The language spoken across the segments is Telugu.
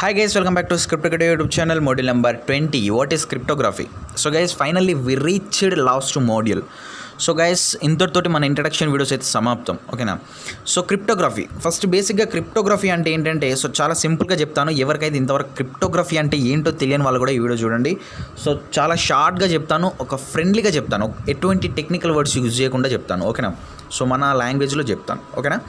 Hi guys, welcome back to Cryptoraphy YouTube channel, module number 20. What is cryptography? So guys, finally we reached last module. So guys ఇంతటితోటి మన ఇంట్రడక్షన్ వీడియోస్ అయితే సమాప్తం, ఓకేనా. సో క్రిప్టోగ్రఫీ ఫస్ట్ బేసిక్గా క్రిప్టోగ్రఫీ అంటే ఏంటంటే, సో చాలా సింపుల్గా చెప్తాను. ఎవరికైతే ఇంతవరకు క్రిప్టోగ్రఫీ అంటే ఏంటో తెలియని వాళ్ళు కూడా ఈ వీడియో చూడండి. సో చాలా షార్ట్గా చెప్తాను, ఒక ఫ్రెండ్లీగా చెప్తాను, ఎటువంటి టెక్నికల్ వర్డ్స్ యూజ్ చేయకుండా చెప్తాను, ఓకేనా. సో మన లాంగ్వేజ్లో చెప్తాను, ఓకేనా.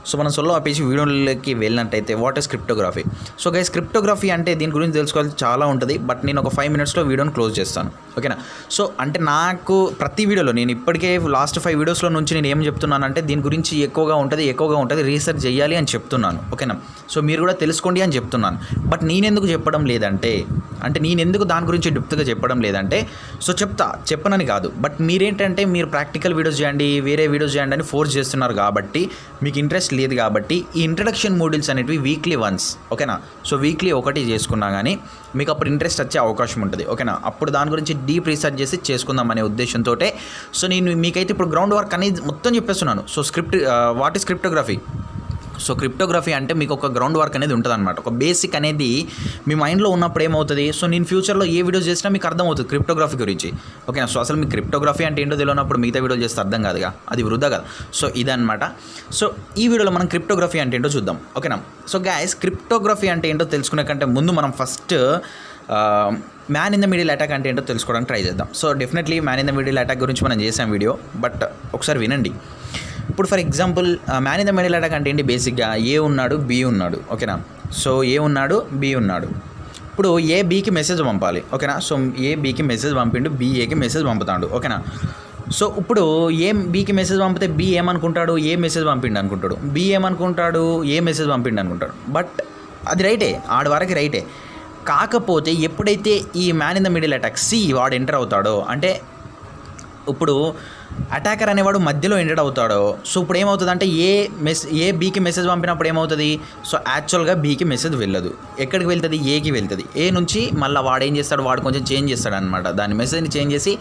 సో మనం సొల్లో ఆపేసి వీడియోలోకి వెళ్ళినట్టయితే what is cryptography. So guys cryptography అంటే దీని గురించి తెలుసుకోవాలి చాలా ఉంటుంది, బట్ నేను ఒక 5 minutesలో వీడియోని క్లోజ్ చేస్తాను, ఓకేనా. సో అంటే నాకు ప్రతి వీడియోలో నేను ఇప్పటికే లాస్ట్ 5 వీడియోస్లో నుంచి నేను ఏం చెప్తున్నానంటే దీని గురించి ఎక్కువగా ఉంటుంది, రీసెర్చ్ చేయాలి అని చెప్తున్నాను, ఓకేనా. సో మీరు కూడా తెలుసుకోండి అని చెప్తున్నాను. బట్ నేనెందుకు చెప్పడం లేదంటే, నేను ఎందుకు దాని గురించి డెప్త్గా చెప్పడం లేదంటే, సో చెప్పనని కాదు, బట్ మీరేంటంటే మీరు ప్రాక్టికల్ వీడియోస్ చేయండి, వేరే వీడియోస్ చేయండి అని ఫోర్స్ చేస్తున్నారు కాబట్టి, మీకు ఇంట్రెస్ట్ లేదు కాబట్టి ఈ ఇంట్రడక్షన్ మోడ్యూల్స్ అనేటివి వీక్లీ వన్స్, ఓకేనా. సో వీక్లీ ఒకటి చేసుకున్నా కానీ మీకు అప్పుడు ఇంట్రెస్ట్ వచ్చే అవకాశం ఉంటుంది, ఓకేనా. అప్పుడు దాని గురించి డీప్ రీసెర్చ్ చేసి చేసుకుందాం అనే ఉద్దేశంతో సో నేను మీకైతే ఇప్పుడు గ్రౌండ్ వర్క్ అనేది మొత్తం చెప్పేస్తున్నాను. So what is cryptography. So cryptography అంటే మీకు ఒక గ్రౌండ్ వర్క్ అనేది ఉంటుంది అనమాట, ఒక బేసిక్ అనేది మీ మైండ్లో ఉన్నప్పుడు ఏమవుతుంది, సో నేను ఫ్యూచర్లో ఏ వీడియోస్ చేసినా మీకు అర్థమవుతుంది క్రిప్టోగ్రఫీ గురించి, ఓకేనా. సో అసలు మీకు క్రిప్టోగ్రఫీ అంటే ఏంటో తెలియనప్పుడు మిగతా వీడియోలు చేస్తే అర్థం కాదుగా, అది వృధా కదా. సో ఇదనమాట. సో ఈ వీడియోలో మనం క్రిప్టోగ్రఫీ అంటే ఏంటో చూద్దాం, ఓకేనా. సో గైస్ క్రిప్టోగ్రఫీ అంటే ఏంటో తెలుసుకునే కంటే ముందు మనం first man in the middle attack అంటే ఏంటో తెలుసుకోవడానికి ట్రై చేద్దాం. So definitely man in the middle attack గురించి మనం చేసాం వీడియో, బట్ ఒకసారి వినండి. ఇప్పుడు for example man in the middle attack అంటే ఏంటి, బేసిక్గా ఏ ఉన్నాడు బి ఉన్నాడు, ఓకేనా. సో ఏ ఉన్నాడు బి ఉన్నాడు, ఇప్పుడు ఏ బీకి మెసేజ్ పంపాలి, ఓకేనా. సో ఏ బీకి మెసేజ్ పంపిండు, బి ఏకి మెసేజ్ పంపుతాడు, ఓకేనా. సో ఇప్పుడు ఏ బీకి మెసేజ్ పంపితే బి ఏమనుకుంటాడు, ఏ మెసేజ్ పంపిండు అనుకుంటాడు, బి ఏమనుకుంటాడు, ఏ మెసేజ్ పంపిండు అనుకుంటాడు. బట్ అది రైటే, ఆడి వరకు రైటే. కాకపోతే ఎప్పుడైతే ఈ man in the middle attack సి వాడు ఎంటర్ అవుతాడో, అంటే ఇప్పుడు అటాకర్ అనేవాడు మధ్యలో ఎంటర్ అవుతాడో, సో ఇప్పుడు ఏమవుతుందంటే ఏ బీకి మెసేజ్ పంపినప్పుడు ఏమవుతుంది, సో యాక్చువల్గా బీకి మెసేజ్ వెళ్ళదు, ఎక్కడికి వెళ్తుంది, ఏకి వెళ్తుంది. ఏ నుంచి మళ్ళీ వాడు ఏం చేస్తాడు, వాడు కొంచెం చేంజ్ చేస్తాడు అనమాట, దాని మెసేజ్ని చేంజ్ చేసి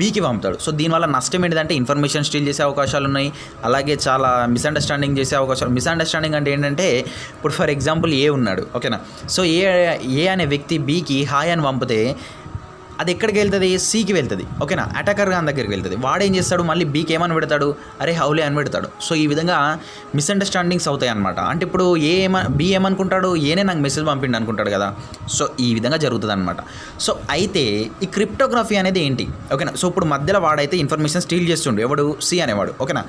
బీకి పంపుతాడు. సో దీనివల్ల నష్టం ఏంటంటే ఇన్ఫర్మేషన్ స్టీల్ చేసే అవకాశాలు ఉన్నాయి, అలాగే చాలా మిస్అండర్స్టాండింగ్ చేసే అవకాశాలు. మిస్అండర్స్టాండింగ్ అంటే ఏంటంటే, ఇప్పుడు ఫర్ ఎగ్జాంపుల్ ఏ ఉన్నాడు, ఓకేనా. సో ఏ అనే వ్యక్తి బీకి హాయ్ అని పంపితే అది ఎక్కడికి వెళ్తుంది, సీకి వెళ్తుంది, ఓకేనా. అటాకర్ గాని దగ్గరికి వెళ్తుంది. వాడు ఏం చేస్తాడు, మళ్ళీ బీకి ఏమని పెడతాడు, అరే హౌలే అని పెడతాడు. సో ఈ విధంగా మిస్అండర్స్టాండింగ్స్ అవుతాయి అనమాట. అంటే ఇప్పుడు బి ఏమనుకుంటాడు, ఏనే నాకు మెసేజ్ పంపిండి అనుకుంటాడు కదా. సో ఈ విధంగా జరుగుతుంది అనమాట. సో అయితే ఈ క్రిప్టోగ్రఫీ అనేది ఏంటి, ఓకేనా. సో ఇప్పుడు మధ్యలో వాడైతే ఇన్ఫర్మేషన్ స్టీల్ చేస్తుండు, ఎవడు సి అనేవాడు, ఓకేనా.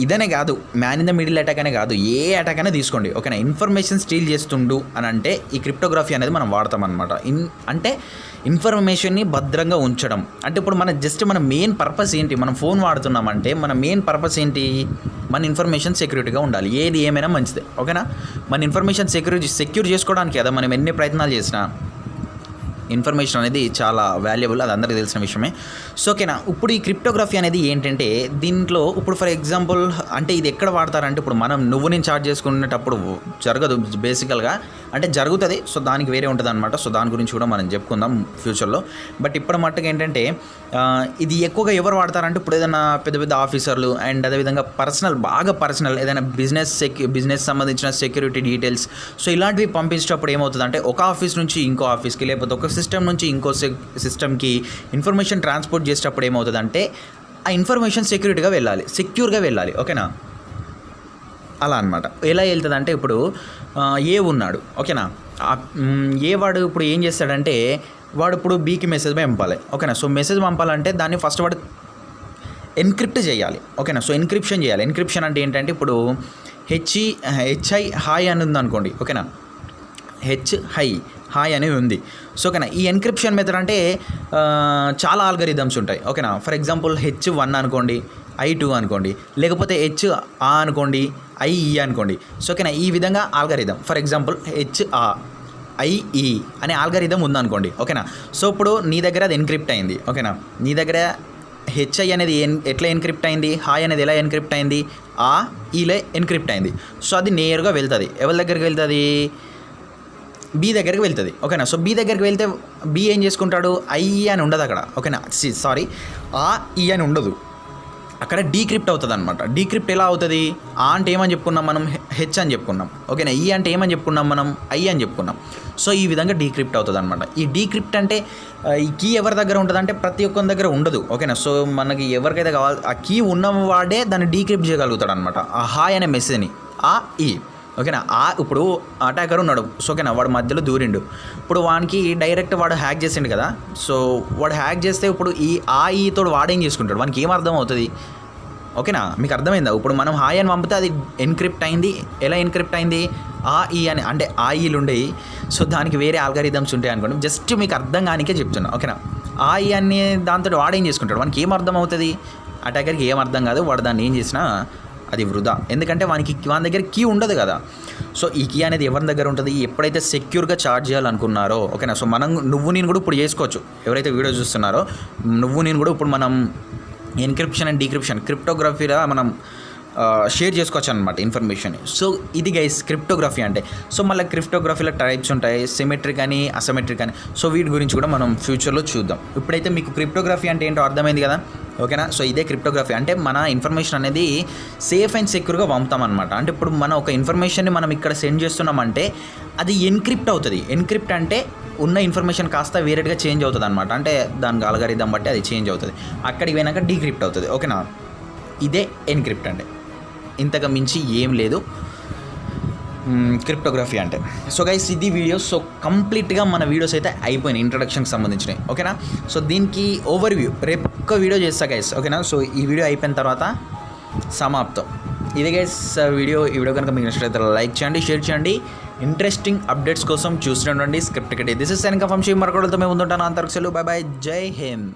ఇదనే కాదు, man in the middle attack అనే కాదు, ఏ అటాక్ అయినా తీసుకోండి, ఓకేనా. ఇన్ఫర్మేషన్ స్టీల్ చేస్తుండు అని అంటే ఈ క్రిప్టోగ్రఫీ అనేది మనం వాడతాం అనమాట. అంటే ఇన్ఫర్మేషన్ని భద్రంగా ఉంచడం. అంటే ఇప్పుడు మన మెయిన్ పర్పస్ ఏంటి, మనం ఫోన్ వాడుతున్నామంటే మన మెయిన్ పర్పస్ ఏంటి, మన ఇన్ఫర్మేషన్ సెక్యూరిటీగా ఉండాలి. ఏది ఏమైనా మంచిదే, ఓకేనా. మన ఇన్ఫర్మేషన్ సెక్యూర్ చేసుకోవడానికి కదా మనం ఎన్ని ప్రయత్నాలు చేసినా. ఇన్ఫర్మేషన్ అనేది చాలా వాల్యుబుల్, అది అందరికీ తెలిసిన విషయమే. సో ఓకేనా. ఇప్పుడు ఈ క్రిప్టోగ్రఫీ అనేది ఏంటంటే, దీంట్లో ఇప్పుడు ఫర్ ఎగ్జాంపుల్ అంటే ఇది ఎక్కడ వాడతారంటే, ఇప్పుడు నువ్వు నేను చార్జ్ చేసుకునేటప్పుడు జరగదు బేసికల్గా, అంటే జరుగుతుంది. సో దానికి వేరే ఉంటుంది అనమాట. సో దాని గురించి కూడా మనం చెప్పుకుందాం ఫ్యూచర్లో. బట్ ఇప్పుడు మట్టుకు ఏంటంటే ఇది ఎక్కువగా ఎవరు వాడతారంటే, ఇప్పుడు ఏదైనా పెద్ద పెద్ద ఆఫీసర్లు అండ్ అదేవిధంగా బాగా పర్సనల్ ఏదైనా బిజినెస్ సంబంధించిన సెక్యూరిటీ డీటెయిల్స్, సో ఇలాంటివి పంపించేటప్పుడు ఏమవుతుందంటే, ఒక ఆఫీస్ నుంచి ఇంకో ఆఫీస్కి, లేకపోతే ఒక సిస్టమ్ నుంచి ఇంకో సిస్టమ్కి ఇన్ఫర్మేషన్ ట్రాన్స్పోర్ట్ చేసేటప్పుడు ఏమవుతుందంటే, ఆ ఇన్ఫర్మేషన్ సెక్యూర్గా వెళ్ళాలి, ఓకేనా. అలా అనమాట. ఎలా వెళ్తుందంటే, ఇప్పుడు ఏ ఉన్నాడు, ఓకేనా. వాడు ఇప్పుడు ఏం చేస్తాడంటే, వాడు ఇప్పుడు బీకి మెసేజ్ పంపాలి, ఓకేనా. సో మెసేజ్ పంపాలంటే దాన్ని ఫస్ట్ వాడు ఎన్క్రిప్ట్ చేయాలి, ఓకేనా. సో ఎన్క్రిప్షన్ చేయాలి. ఎన్క్రిప్షన్ అంటే ఏంటంటే, ఇప్పుడు హెచ్ఐ హాయ్ అని ఉంది అనుకోండి, ఓకేనా. హాయ్ అనేది ఉంది. సో ఓకేనా. ఈ ఎన్క్రిప్షన్ మెథడ్ అంటే చాలా ఆల్గరిథమ్స్ ఉంటాయి, ఓకేనా. ఫర్ ఎగ్జాంపుల్ H1 అనుకోండి, I2 అనుకోండి, లేకపోతే HA అనుకోండి, IE అనుకోండి. సో ఓకేనా. ఈ విధంగా ఆల్గరిథం, ఫర్ ఎగ్జాంపుల్ HAIE అనే ఆల్గరిథం ఉందనుకోండి, ఓకేనా. సో ఇప్పుడు నీ దగ్గర అది ఎన్క్రిప్ట్ అయింది, ఓకేనా. నీ దగ్గర హెచ్ఐ అనేది ఎట్లా ఎన్క్రిప్ట్ అయింది, హాయ్ అనేది ఎలా ఎన్క్రిప్ట్ అయింది, ఈలే ఎన్క్రిప్ట్ అయింది. సో అది నేరుగా వెళ్తుంది, ఎవరి దగ్గరికి వెళ్తుంది, బి దగ్గరికి వెళ్తుంది, ఓకేనా. సో బి దగ్గరికి వెళ్తే బి ఏం చేసుకుంటాడు, ఐఈ అని ఉండదు అక్కడ, ఓకేనా. సారీ, ఈ అని ఉండదు, అక్కడ డీక్రిప్ట్ అవుతుంది అనమాట. డీక్రిప్ట్ ఎలా అవుతుంది? ఆ అంటే ఏమని చెప్పుకున్నాం మనం? హెచ్ అని చెప్పుకున్నాం. ఓకేనా. ఈ అంటే ఏమని చెప్పుకున్నాం మనం? ఐ అని చెప్పుకున్నాం. సో ఈ విధంగా డీక్రిప్ట్ అవుతుంది అనమాట. ఈ డీక్రిప్ట్ అంటే ఈ కీ ఎవరి దగ్గర ఉంటుంది అంటే ప్రతి ఒక్కరి దగ్గర ఉండదు. ఓకేనా. సో మనకి ఎవరికైతే కావాలి ఆ కీ ఉన్నవాడే దాన్ని డీక్రిప్ట్ చేయగలుగుతాడు అనమాట. ఆ హాయ్ అనే మెసేజ్ని ఆ ఈ ఓకేనా. ఇప్పుడు అటాకర్ ఉన్నాడు. సో ఓకేనా, వాడు మధ్యలో దూరిండు. ఇప్పుడు వానికి డైరెక్ట్ వాడు హ్యాక్ చేసిండు కదా. సో వాడు హ్యాక్ చేస్తే ఇప్పుడు ఈ తోడు వాడేం చేసుకుంటాడు? వానికి ఏం అర్థం అవుతుంది? ఓకేనా, మీకు అర్థమైందా? ఇప్పుడు మనం హాయ్ అని పంపితే అది ఎన్క్రిప్ట్ అయింది. ఎలా ఎన్క్రిప్ట్ అయింది? ఈ అని అంటే ఈలు ఉండేవి. సో దానికి వేరే ఆల్గారిథమ్స్ ఉంటాయి అనుకోండి. జస్ట్ మీకు అర్థం కానికే చెప్తున్నా. ఓకేనా. ఈ అని దాంతో వాడేం చేసుకుంటాడు? వానికి ఏం అర్థం అవుతుంది? అటాకర్కి ఏం అర్థం కాదు. వాడు దాన్ని ఏం చేసినా అది వృధా. ఎందుకంటే వాని దగ్గర కీ ఉండదు కదా. సో ఈ కీ అనేది ఎవరి దగ్గర ఉంటుంది? ఎప్పుడైతే సెక్యూర్గా చార్జ్ చేయాలనుకున్నారో ఓకేనా. సో నువ్వు నేను కూడా ఇప్పుడు చేసుకోవచ్చు. ఎవరైతే వీడియో చూస్తున్నారో నువ్వు నేను కూడా ఇప్పుడు మనం ఎన్క్రిప్షన్ అండ్ డీక్రిప్షన్ క్రిప్టోగ్రఫీలో మనం షేర్ చేసుకోవచ్చు అనమాట ఇన్ఫర్మేషన్. సో ఇది గైస్ క్రిప్టోగ్రఫీ అంటే. సో మళ్ళీ క్రిప్టోగ్రఫీలో టైప్స్ ఉంటాయి, సిమెట్రిక్ అని అసిమెట్రిక్ అని. సో వీటి గురించి కూడా మనం ఫ్యూచర్లో చూద్దాం. ఇప్పుడైతే మీకు క్రిప్టోగ్రఫీ అంటే ఏంటో అర్థమైంది కదా. ఓకేనా. సో ఇదే క్రిప్టోగ్రఫీ అంటే మన ఇన్ఫర్మేషన్ అనేది సేఫ్ అండ్ సెక్యూర్గా పంపుతాం అనమాట. అంటే ఇప్పుడు మన ఒక ఇన్ఫర్మేషన్ని మనం ఇక్కడ సెండ్ చేస్తున్నామంటే అది ఎన్క్రిప్ట్ అవుతుంది. ఎన్క్రిప్ట్ అంటే ఉన్న ఇన్ఫర్మేషన్ కాస్త వేరేగా చేంజ్ అవుతుంది అనమాట. అంటే దానికి అల్గారిథం బట్టి అది చేంజ్ అవుతుంది. అక్కడికి పోయినాక డీక్రిప్ట్ అవుతుంది. ఓకేనా. ఇదే ఎన్క్రిప్ట్ అంటే. ఇంతకు మించి ఏం లేదు క్రిప్టోగ్రఫీ అంటే. సో గైస్ ఇది వీడియో. సో కంప్లీట్గా మన వీడియోస్ అయితే అయిపోయినాయి ఇంట్రడక్షన్కి సంబంధించినవి. ఓకేనా. సో దీనికి ఓవర్వ్యూ రేపు ఒక్క వీడియో చేస్తా గైస్. ఓకేనా. సో ఈ వీడియో అయిపోయిన తర్వాత సమాప్తం. ఇదే గైస్ వీడియో. ఈ వీడియో కనుక మీకు నచ్చినట్లయితే లైక్ చేయండి, షేర్ చేయండి. ఇంట్రెస్టింగ్ అప్డేట్స్ కోసం చూస్తుండండి script. This is signing off from మరొకళ్ళతో మేము ఉంటుంటాను. అంతవరకు సెలవు. Bye bye. జై హింద్.